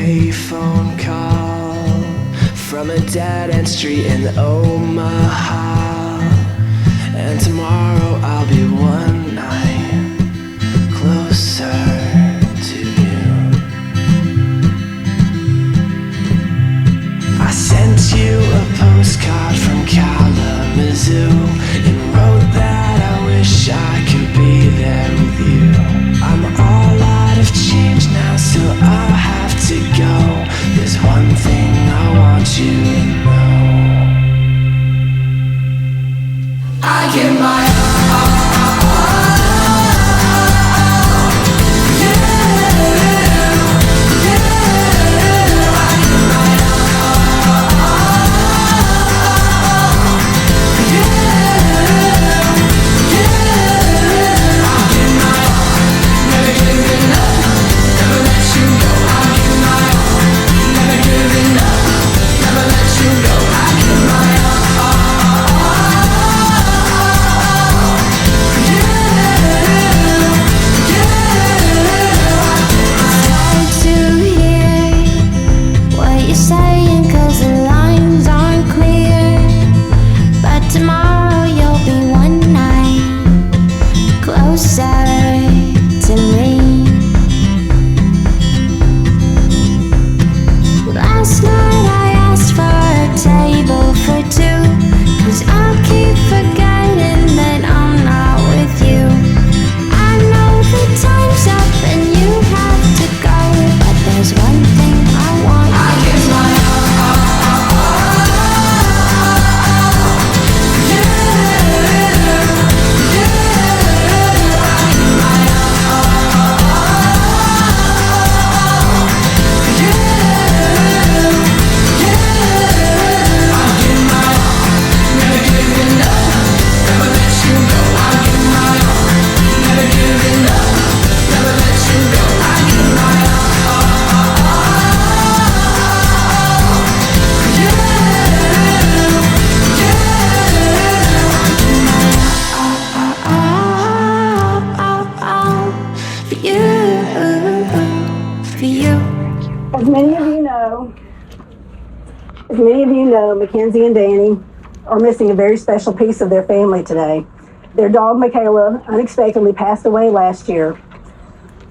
payphone call from a dead-end street in Omaha, and tomorrow I'll be one night closer to you. I sent you a postcard from Kalamazoo and wrote that I wish I could be there with you. I'm all out of change now, so I'll have to go. There's one thing I want you to know. I give my As many of you know, Mackenzie and Danny are missing a very special piece of their family today. Their dog, Michaela, unexpectedly passed away last year.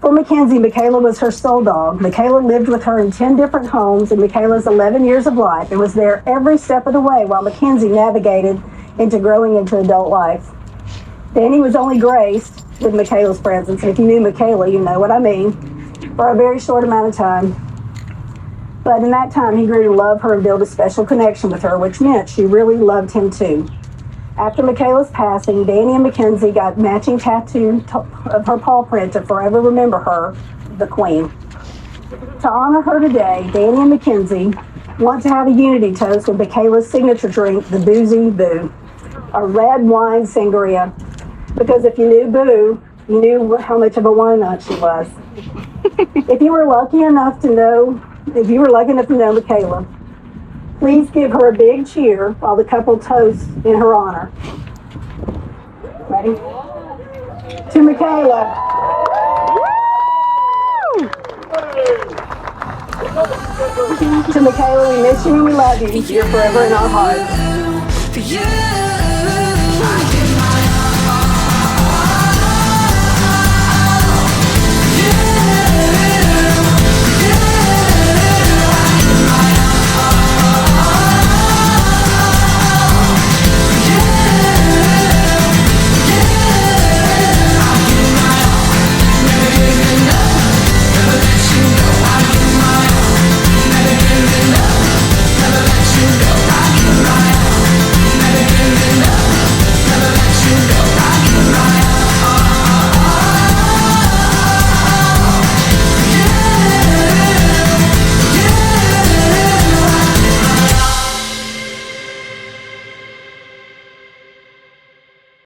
For Mackenzie, Michaela was her soul dog. Michaela lived with her in 10 different homes in Michaela's 11 years of life and was there every step of the way while Mackenzie navigated into growing into adult life. Danny was only graced with Michaela's presence, and if you knew Michaela, you know what I mean, for a very short amount of time. But in that time, he grew to love her and build a special connection with her, which meant she really loved him too. After Michaela's passing, Danny and Mackenzie got matching tattoo of her paw print to forever remember her, the Queen. To honor her today, Danny and Mackenzie want to have a unity toast with Michaela's signature drink, the Boozy Boo, a red wine sangria. Because if you knew Boo, you knew how much of a wine nut she was. If you were lucky enough to know Michaela, please give her a big cheer while the couple toast in her honor. Ready? To Michaela. To Michaela, we miss you and we love you. You're forever in our hearts.